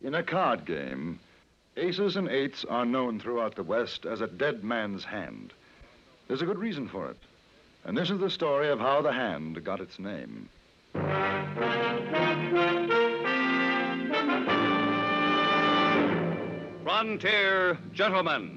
In a card game, aces and eights are known throughout the West as a dead man's hand. There's a good reason for it. And this is the story of how the hand got its name. Frontier Gentlemen.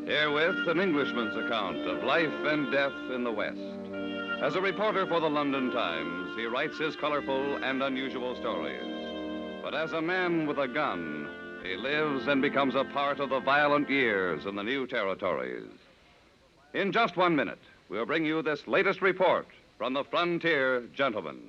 Herewith an Englishman's account of life and death in the West. As a reporter for the London Times, he writes his colorful and unusual stories. But as a man with a gun, he lives and becomes a part of the violent years in the new territories. In just 1 minute, we'll bring you this latest report from the Frontier Gentlemen.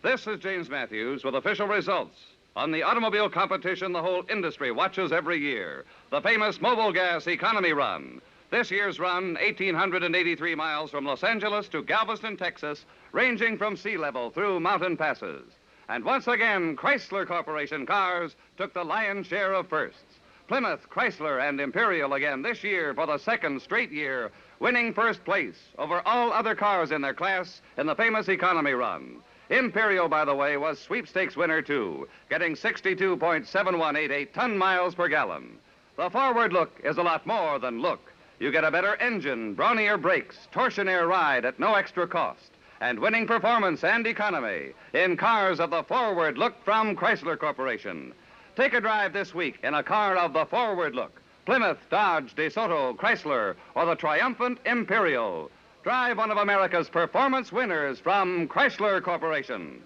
This is James Matthews with official results on the automobile competition the whole industry watches every year, the famous Mobile Gas Economy Run. This year's run, 1,883 miles from Los Angeles to Galveston, Texas, ranging from sea level through mountain passes. And once again, Chrysler Corporation cars took the lion's share of firsts. Plymouth, Chrysler, and Imperial again this year for the second straight year, winning first place over all other cars in their class in the famous economy run. Imperial, by the way, was sweepstakes winner, too, getting 62.7188 ton miles per gallon. The forward look is a lot more than look. You get a better engine, brawnier brakes, torsionaire ride at no extra cost, and winning performance and economy in cars of the forward look from Chrysler Corporation. Take a drive this week in a car of the forward look. Plymouth, Dodge, DeSoto, Chrysler, or the triumphant Imperial. Drive one of America's performance winners from Chrysler Corporation.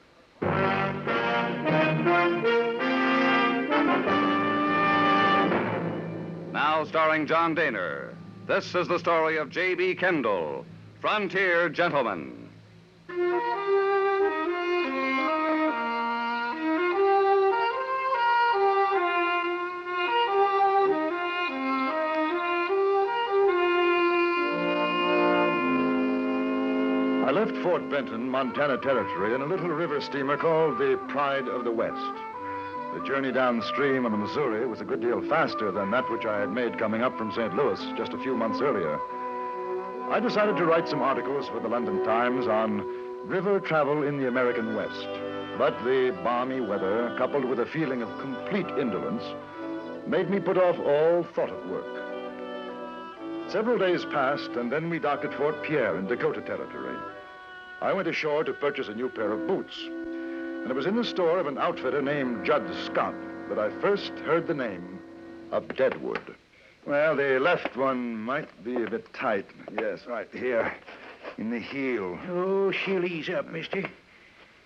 Now starring John Dehner, this is the story of J.B. Kendle, Frontier Gentlemen. I left Fort Benton, Montana Territory, in a little river steamer called the Pride of the West. The journey downstream on the Missouri was a good deal faster than that which I had made coming up from St. Louis just a few months earlier. I decided to write some articles for the London Times on river travel in the American West. But the balmy weather, coupled with a feeling of complete indolence, made me put off all thought of work. Several days passed, and then we docked at Fort Pierre in Dakota Territory. I went ashore to purchase a new pair of boots, and it was in the store of an outfitter named Judd Scott that I first heard the name of Deadwood. Well, the left one might be a bit tight. Yes, right here, in the heel. Oh, she'll ease up, mister.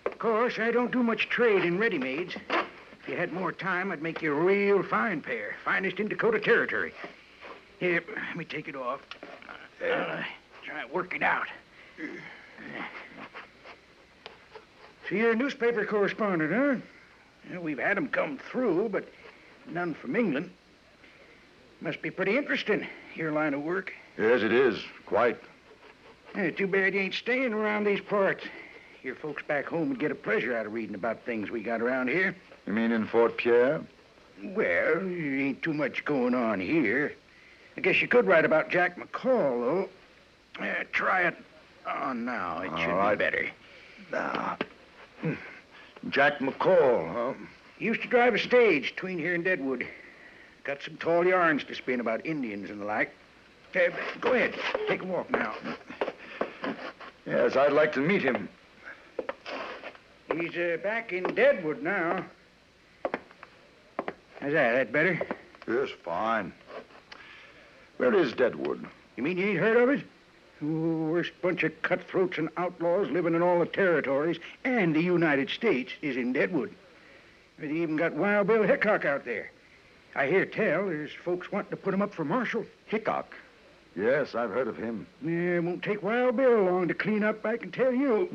Of course, I don't do much trade in ready-mades. If you had more time, I'd make you a real fine pair. Finest in Dakota Territory. Here, let me take it off. Try and work it out. So you're a newspaper correspondent, huh? Well, we've had 'em come through, but none from England. Must be pretty interesting, your line of work. Yes, it is. Quite. Too bad you ain't staying around these parts. Your folks back home would get a pleasure out of reading about things we got around here. You mean in Fort Pierre? Well, there ain't too much going on here. I guess you could write about Jack McCall, though. Try it on now. It should be better. Now, Jack McCall, huh? He used to drive a stage between here and Deadwood. Got some tall yarns to spin about Indians and the like. Go ahead. Take a walk now. Yes, I'd like to meet him. He's back in Deadwood now. How's that? That better? Yes, fine. Where is Deadwood? You mean you ain't heard of it? Worst bunch of cutthroats and outlaws living in all the territories and the United States is in Deadwood. They even got Wild Bill Hickok out there. I hear tell there's folks wanting to put him up for marshal. Hickok? Yes, I've heard of him. Yeah, it won't take Wild Bill long to clean up, I can tell you.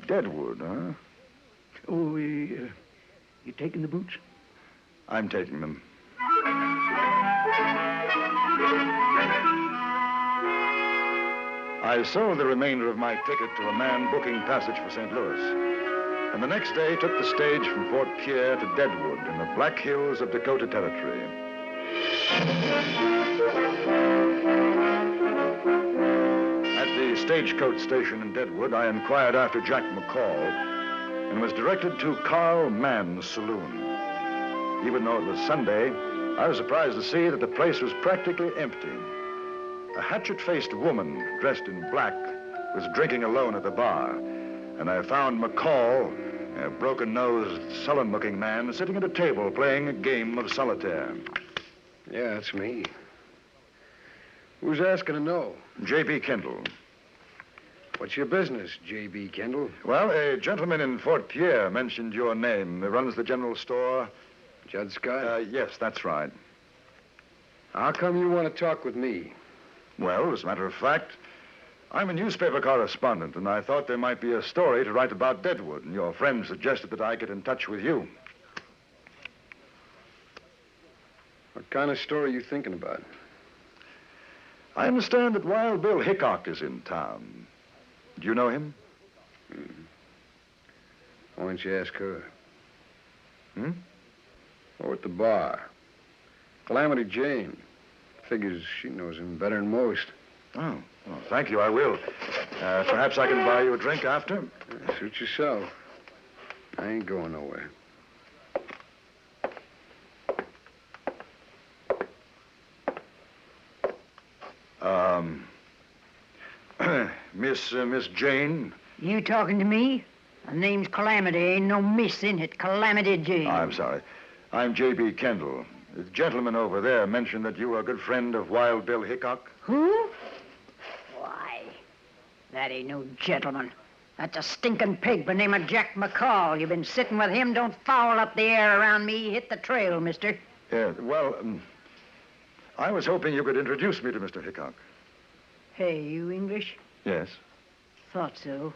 Deadwood, huh? Oh, you taking the boots? I'm taking them. I sold the remainder of my ticket to a man booking passage for St. Louis. and the next day took the stage from Fort Pierre to Deadwood in the Black Hills of Dakota Territory. At the stagecoach station in Deadwood, I inquired after Jack McCall and was directed to Carl Mann's saloon. Even though it was Sunday, I was surprised to see that the place was practically empty. A hatchet-faced woman dressed in black was drinking alone at the bar, and I found McCall, a broken-nosed, sullen-looking man, sitting at a table playing a game of solitaire. Yeah, it's me. Who's asking to know? J.B. Kendle. What's your business, J.B. Kendle? Well, a gentleman in Fort Pierre mentioned your name. He runs the general store. Judd Scott? Yes, that's right. How come you want to talk with me? Well, as a matter of fact, I'm a newspaper correspondent, and I thought there might be a story to write about Deadwood, and your friend suggested that I get in touch with you. What kind of story are you thinking about? I understand that Wild Bill Hickok is in town. Do you know him? Why don't you ask her? Hmm? Or at the bar. Calamity Jane. Figures she knows him better than most. Oh, well, thank you, I will. Perhaps I can buy you a drink after? Suit yourself. I ain't going nowhere. Miss Jane? You talking to me? The name's Calamity. Ain't no miss in it. Calamity Jane. I'm sorry. I'm J.B. Kendle. The gentleman over there mentioned that you were a good friend of Wild Bill Hickok. Who? Why, that ain't no gentleman. That's a stinking pig by the name of Jack McCall. You've been sitting with him. Don't foul up the air around me. Hit the trail, mister. Yeah, well, I was hoping you could introduce me to Mr. Hickok. Hey, you English? Yes. Thought so.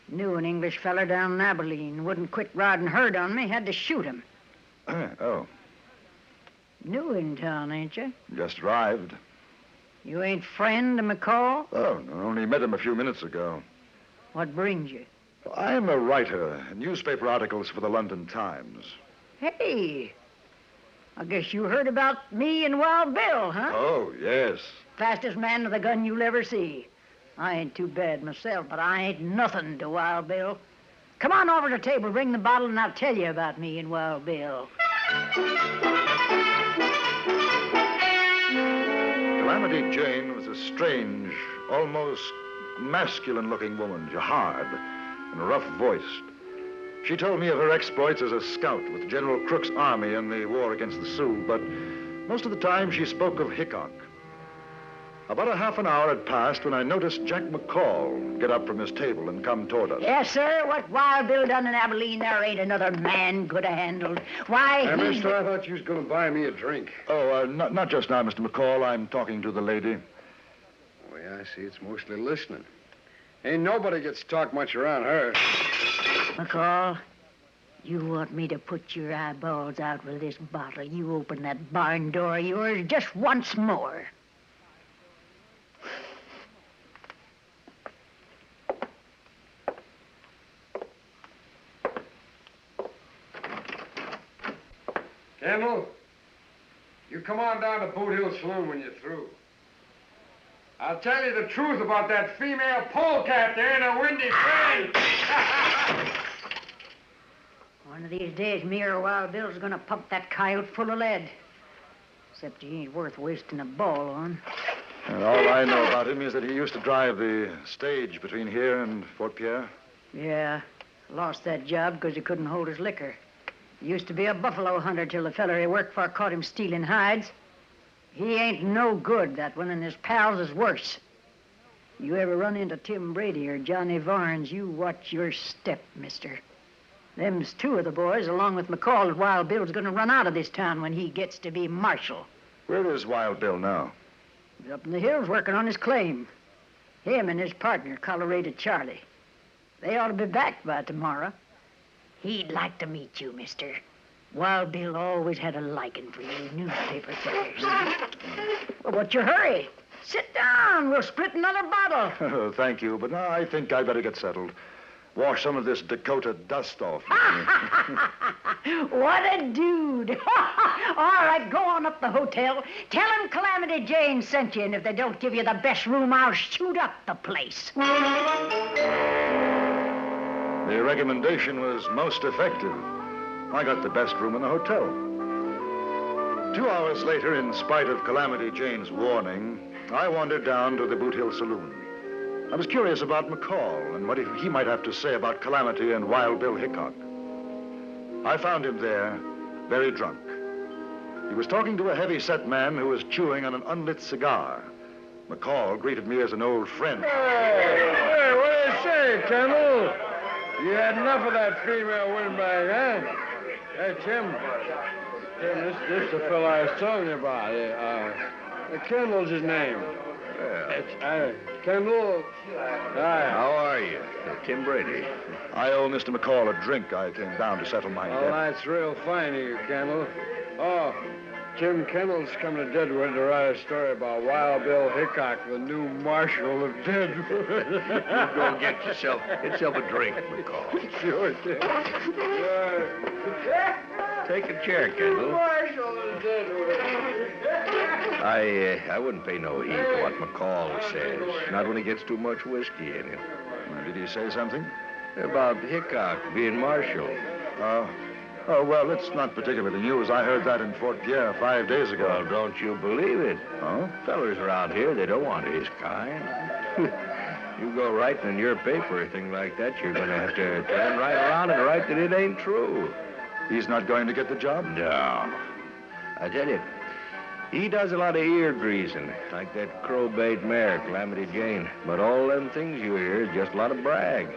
Knew an English feller down in Abilene. Wouldn't quit riding herd on me. Had to shoot him. Oh. New in town, ain't you? Just arrived. You ain't friend of McCall? Oh, no, only met him a few minutes ago. What brings you? I'm a writer, newspaper articles for the London Times. Hey, I guess you heard about me and Wild Bill, huh? Oh, yes. Fastest man with a gun you'll ever see. I ain't too bad myself, but I ain't nothing to Wild Bill. Come on over to the table, bring the bottle, and I'll tell you about me and Wild Bill. Calamity Jane was a strange, almost masculine-looking woman, hard and rough-voiced. She told me of her exploits as a scout with General Crook's army in the war against the Sioux, but most of the time she spoke of Hickok. About a half an hour had passed when I noticed Jack McCall get up from his table and come toward us. Yes, sir. What Wild Bill done in Abilene, there ain't another man could have handled. Why, Hey, he... mister, I thought you was going to buy me a drink. Oh, not just now, Mr. McCall. I'm talking to the lady. Oh, yeah, I see. It's mostly listening. Ain't nobody gets to talk much around her. McCall, you want me to put your eyeballs out with this bottle. You open that barn door of yours just once more. Kendle, you come on down to Boot Hill Saloon when you're through. I'll tell you the truth about that female polecat there in a windy frame. One of these days, me or Wild Bill's gonna pump that coyote full of lead. Except he ain't worth wasting a ball on. And all I know about him is that he used to drive the stage between here and Fort Pierre. Yeah, lost that job because he couldn't hold his liquor. He used to be a buffalo hunter till the feller he worked for caught him stealing hides. He ain't no good, that one, and his pals is worse. You ever run into Tim Brady or Johnny Varnes, you watch your step, mister. Them's two of the boys, along with McCall, that Wild Bill's gonna run out of this town when he gets to be marshal. Where is Wild Bill now? He's up in the hills working on his claim. Him and his partner, Colorado Charlie. They ought to be back by tomorrow. He'd like to meet you, mister. Wild Bill always had a liking for you newspaper fellers. Well, what's your hurry? Sit down. We'll split another bottle. Oh, thank you, but I think I'd better get settled. wash some of this Dakota dust off. What a dude. All right, go on up the hotel. Tell him Calamity Jane sent you, and if they don't give you the best room, I'll shoot up the place. The recommendation was most effective. I got the best room in the hotel. 2 hours later, in spite of Calamity Jane's warning, I wandered down to the Boot Hill Saloon. I was curious about McCall and what he might have to say about Calamity and Wild Bill Hickok. I found him there, very drunk. He was talking to a heavy-set man who was chewing on an unlit cigar. McCall greeted me as an old friend. Hey, what do you say, Kendle? You had enough of that female windbag, huh? Hey, Tim, this is the fellow I was telling you about. Kendall's his name. Kendle. Hi. How are you? Tim Brady. I owe Mr. McCall a drink. I came down to settle my Oh, debt. that's real fine of you, Kendle. Oh, Jim Kendall's come to Deadwood to write a story about Wild Bill Hickok, the new marshal of Deadwood. You go get yourself a drink, McCall. Sure, Tim. Take a chair, Kendall. Marshal of Deadwood. I wouldn't pay no heed to what McCall says. Not when he gets too much whiskey in him. Did he say something? About Hickok being marshal. Well, it's not particularly news. I heard that in Fort Pierre 5 days ago. Well, don't you believe it? Oh? Fellers around here, they don't want his kind. You go writing in your paper a thing like that, you're going to have to turn right around and write that it ain't true. He's not going to get the job? No. I tell you, he does a lot of ear greasing, like that crow-bait mare, Calamity Jane. But all them things you hear is just a lot of brag.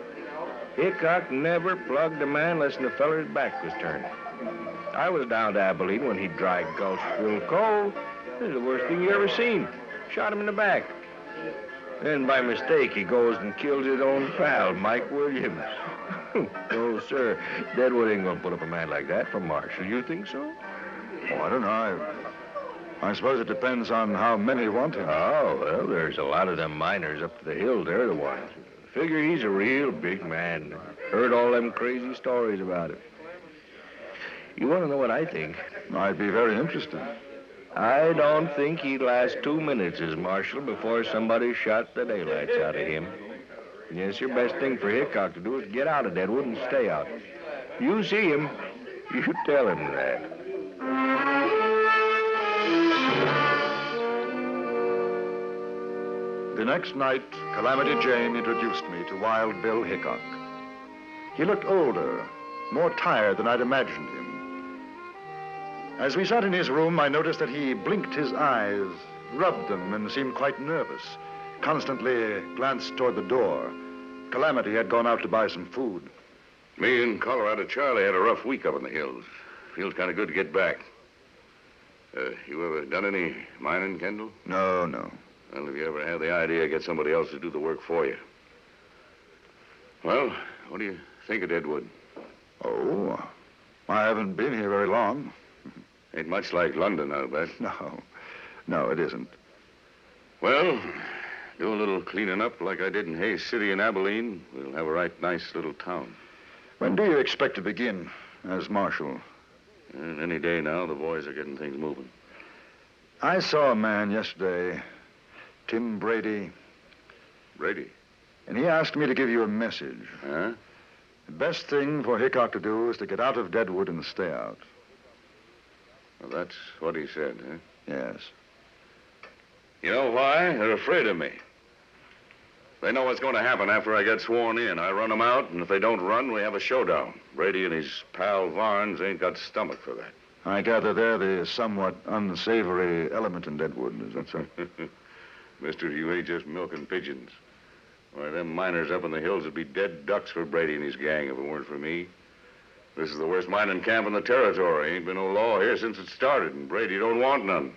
Hickok never plugged a man unless the feller's back was turned. I was down to Abilene when he dry gulched Phil Cole. This is the worst thing you ever seen. Shot him in the back. Then by mistake, he goes and kills his own pal, Mike Williams. No, sir. Deadwood ain't gonna put up a man like that for marshal. You think so? Oh, I don't know. I suppose it depends on how many want him. Oh, well, there's a lot of them miners up to the hill. They're the ones. Figure he's a real big man. Heard all them crazy stories about him. You want to know what I think? I'd be very interested. I don't think he'd last 2 minutes as marshal before somebody shot the daylights out of him. Yes, your best thing for Hickok to do is get out of Deadwood and stay out. You see him, you tell him that. The next night, Calamity Jane introduced me to Wild Bill Hickok. He looked older, more tired than I'd imagined him. As we sat in his room, I noticed that he blinked his eyes, rubbed them, and seemed quite nervous. Constantly glanced toward the door. Calamity had gone out to buy some food. Me and Colorado Charlie had a rough week up in the hills. Feels kind of good to get back. You ever done any mining, Kendle? No. Well, have you ever had the idea to get somebody else to do the work for you? Well, what do you think of Deadwood? Oh, I haven't been here very long. Ain't much like London, I'll bet. No, it isn't. Well, do a little cleaning up like I did in Hayes City and Abilene. We'll have a right nice little town. When do you expect to begin as marshal? And any day now, the boys are getting things moving. I saw a man yesterday, Tim Brady. Brady? And he asked me to give you a message. Huh? The best thing for Hickok to do is to get out of Deadwood and stay out. Well, that's what he said, huh? Yes. You know why? They're afraid of me. They know what's going to happen after I get sworn in. I run them out, and if they don't run, we have a showdown. Brady and his pal Varnes ain't got stomach for that. I gather they're the somewhat unsavory element in Deadwood, is that so? Mister, you ain't just milking pigeons. Why, them miners up in the hills would be dead ducks for Brady and his gang if it weren't for me. This is the worst mining camp in the territory. Ain't been no law here since it started, and Brady don't want none.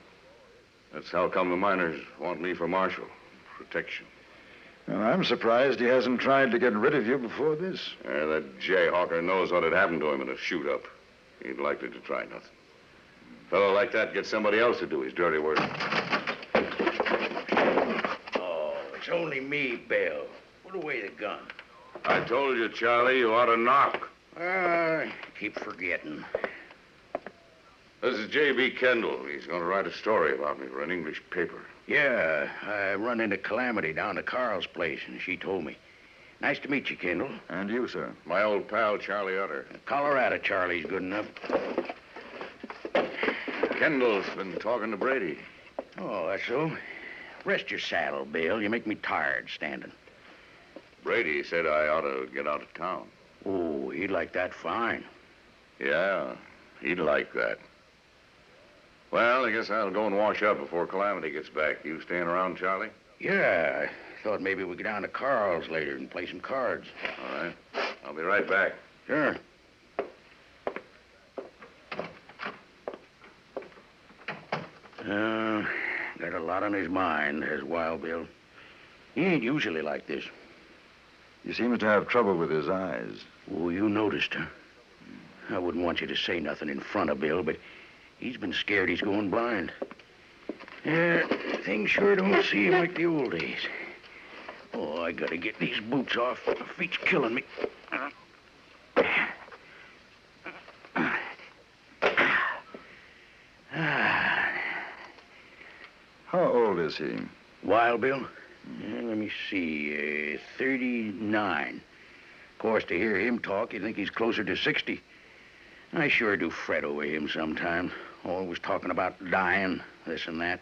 That's how come the miners want me for marshal. Protection. Well, I'm surprised he hasn't tried to get rid of you before this. That jayhawker knows what had happened to him in a shoot-up. He ain't likely to try nothing. A fellow like that gets somebody else to do his dirty work. Oh, it's only me, Bill. Put away the gun. I told you, Charlie, you ought to knock. Keep forgetting. This is J.B. Kendle. He's going to write a story about me for an English paper. Yeah, I run into Calamity down to Carl's place, and she told me. Nice to meet you, Kendle. And you, sir. My old pal, Charlie Utter. Colorado Charlie's good enough. Kendall's been talking to Brady. Oh, that's so. Rest your saddle, Bill. You make me tired standing. Brady said I ought to get out of town. Oh, he'd like that fine. Yeah, he'd like that. Well, I guess I'll go and wash up before Calamity gets back. You staying around, Charlie? Yeah, I thought maybe we'd go down to Carl's later and play some cards. All right. I'll be right back. Sure. Got a lot on his mind, has Wild Bill. He ain't usually like this. He seems to have trouble with his eyes. Oh, you noticed, huh? I wouldn't want you to say nothing in front of Bill, but he's been scared he's going blind. Yeah, things sure don't seem like the old days. Oh, I gotta get these boots off. My feet's killing me. How old is he? Wild Bill? Yeah, let me see. 39. Of course, to hear him talk, you'd think he's closer to 60. I sure do fret over him sometimes. Always talking about dying, this and that.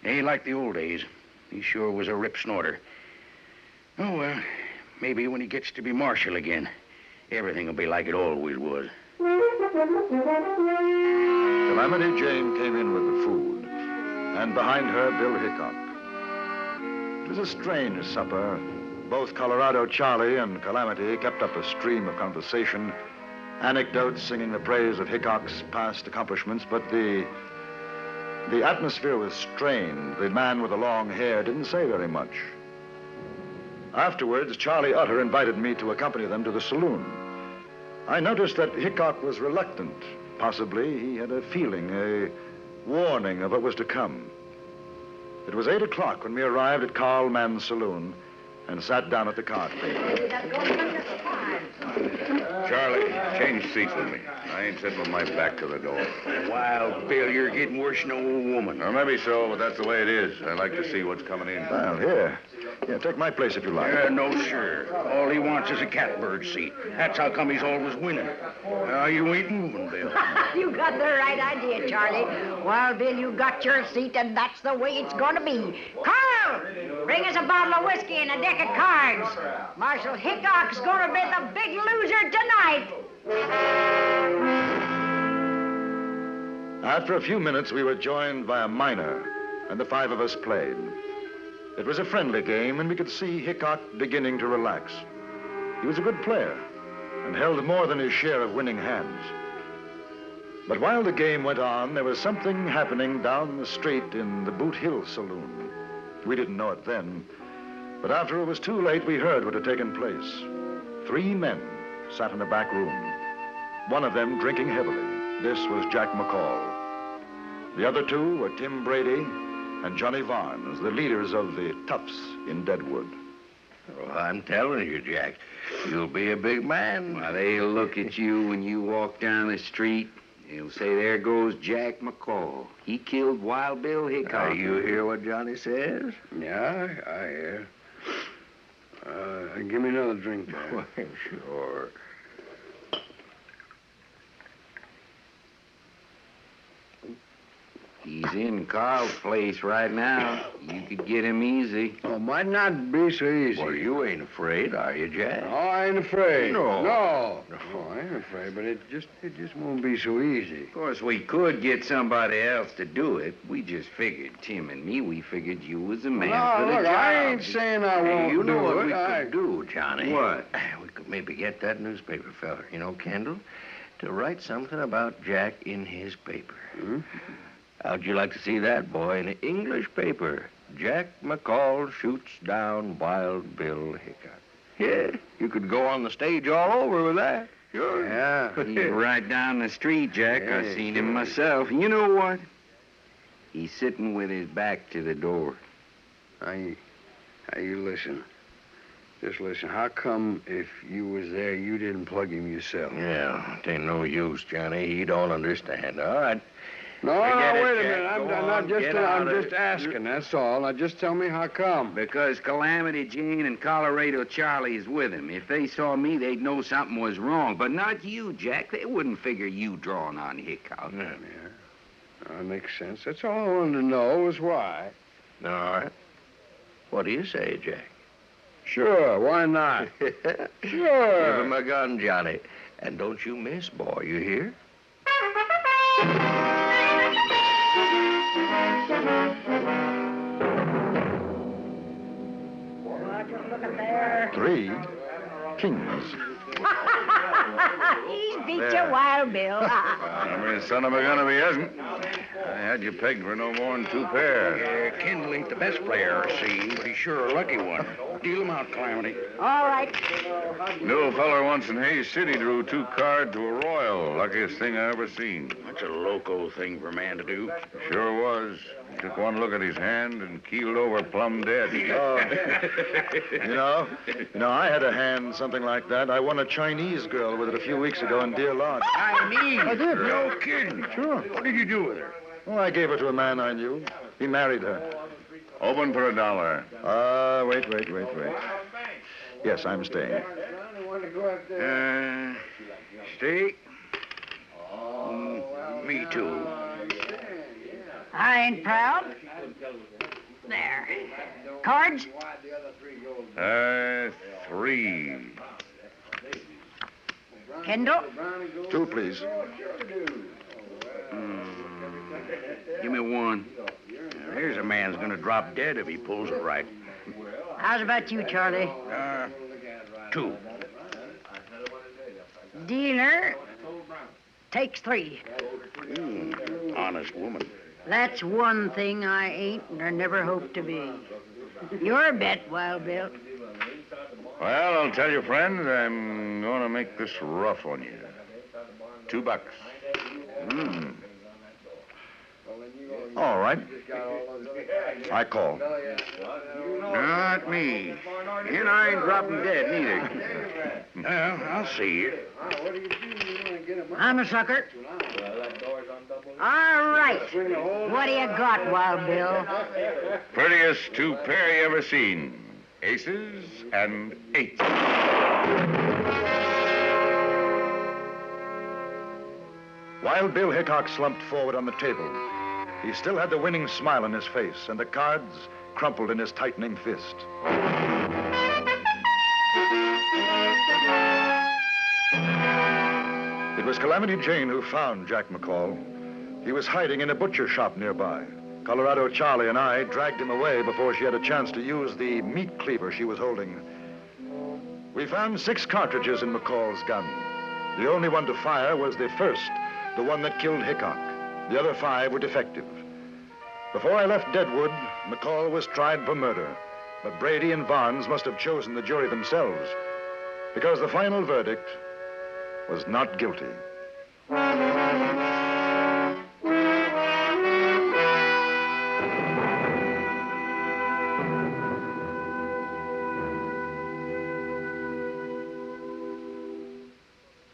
Ain't like the old days. He sure was a rip snorter. Oh, well, maybe when he gets to be marshal again, everything will be like it always was. Calamity Jane came in with the food, and behind her, Bill Hickok. It was a strange supper. Both Colorado Charlie and Calamity kept up a stream of conversation, anecdotes singing the praise of Hickok's past accomplishments, but the atmosphere was strained. The man with the long hair didn't say very much. Afterwards, Charlie Utter invited me to accompany them to the saloon. I noticed that Hickok was reluctant. Possibly he had a feeling, a warning of what was to come. It was 8 o'clock when we arrived at Carl Mann's saloon and sat down at the card table. Charlie, change seats with me. I ain't sitting with my back to the door. Wild Bill, you're getting worse than an old woman. Or maybe so, but that's the way it is. I like to see what's coming in. Well, here. Yeah, take my place if you like. No, sir. All he wants is a catbird seat. That's how come he's always winning. You ain't moving, Bill. You got the right idea, Charlie. Wild Bill, you got your seat, and that's the way it's going to be. Carl, bring us a bottle of whiskey and a deck of cards. Marshal Hickok's going to be the big loser tonight. After a few minutes, we were joined by a miner, and the 5 of us played. It was a friendly game, and we could see Hickok beginning to relax. He was a good player and held more than his share of winning hands. But while the game went on, there was something happening down the street in the Boot Hill Saloon. We didn't know it then, but after it was too late, we heard what had taken place. 3 men sat in a back room, one of them drinking heavily. This was Jack McCall. The other 2 were Tim Brady and Johnny Varnes, the leaders of the toughs in Deadwood. Well, I'm telling you, Jack, you'll be a big man. Well, they'll look at you when you walk down the street. They'll say, there goes Jack McCall. He killed Wild Bill Hickok. You hear what Johnny says? Yeah, I hear. Give me another drink, there. Well, sure. He's in Carl's place right now. You could get him easy. Oh, might not be so easy. Well, you ain't afraid, are you, Jack? Oh, I ain't afraid. No. No, I ain't afraid, but it just won't be so easy. Of course, we could get somebody else to do it. We just figured, Tim and me, we figured you was the man for the look, job. I ain't saying I won't You know do what it. we could do, Johnny? What? We could maybe get that newspaper feller, Kendle, to write something about Jack in his paper. Hmm? How'd you like to see that, boy, in an English paper? Jack McCall shoots down Wild Bill Hickok. Yeah, you could go on the stage all over with that. Sure. Yeah. He's right down the street, Jack. Yeah, I seen him sure. myself. You know what? He's sitting with his back to the door. Now, you listen. Just listen, how come if you was there, you didn't plug him yourself? Yeah, it ain't no use, Johnny. He don't understand. All right. No, Forget it, wait a Jack. minute. I'm Go not on, just. get out I'm of just it. asking. That's all. Now, just tell me how come. Because Calamity Jane and Colorado Charlie is with him. If they saw me, they'd know something was wrong. But not you, Jack. They wouldn't figure you drawing on Hickok. Yeah. That makes sense. That's all I wanted to know was why. All right. What do you say, Jack? Sure, why not? Give Sure. him a gun, Johnny. And don't you miss, boy, you hear? Look at there. 3 kings. He's beat you, Wild Bill. I mean, son of a gun if he hasn't. I had you pegged for no more than 2 pair. Kendle ain't the best player I've seen, but he's sure a lucky one. Deal him out, Calamity. All right. Knew a feller once in Hayes City drew 2 cards to a royal. Luckiest thing I ever seen. That's a loco thing for a man to do. Sure was. Took one look at his hand and keeled over plumb dead. Oh, you know, I had a hand something like that. I won a Chinese girl with it a few weeks ago in Deer Lodge. Chinese? I did. No kidding. Sure. What did you do with her? Oh, I gave her to a man I knew. He married her. Open for $1. Wait. Yes, I'm staying. Stay? Me too. I ain't proud. There. Cards? 3. Kendall? 2, please. Give me 1. Here's a man's gonna drop dead if he pulls it right. How's about you, Charlie? 2. Dealer takes 3. Honest woman. That's one thing I ain't nor never hope to be. Your bet, Wild Bill. Well, I'll tell you, friend, I'm going to make this rough on you. $2. All right. I call. Not me. And I ain't dropping dead, neither. Well, I'll see you. I'm a sucker. All right. What do you got, Wild Bill? Prettiest 2 pair you ever seen. Aces and 8s. Wild Bill Hickok slumped forward on the table. He still had the winning smile on his face, and the cards crumpled in his tightening fist. It was Calamity Jane who found Jack McCall. He was hiding in a butcher shop nearby. Colorado Charlie and I dragged him away before she had a chance to use the meat cleaver she was holding. We found 6 cartridges in McCall's gun. The only one to fire was the first, the one that killed Hickok. The other 5 were defective. Before I left Deadwood, McCall was tried for murder, but Brady and Barnes must have chosen the jury themselves, because the final verdict was not guilty.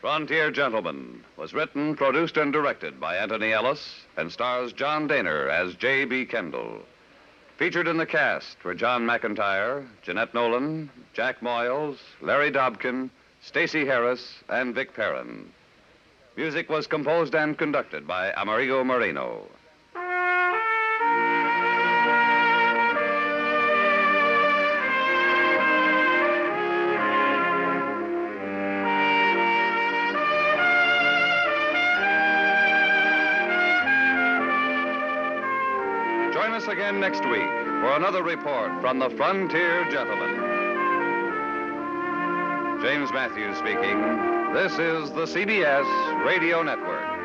Frontier Gentlemen was written, produced, and directed by Anthony Ellis and stars John Dehner as J.B. Kendle. Featured in the cast were John McIntyre, Jeanette Nolan, Jack Moyles, Larry Dobkin, Stacey Harris, and Vic Perrin. Music was composed and conducted by Amerigo Moreno. Join us again next week for another report from the Frontier Gentlemen. James Matthews speaking. This is the CBS Radio Network.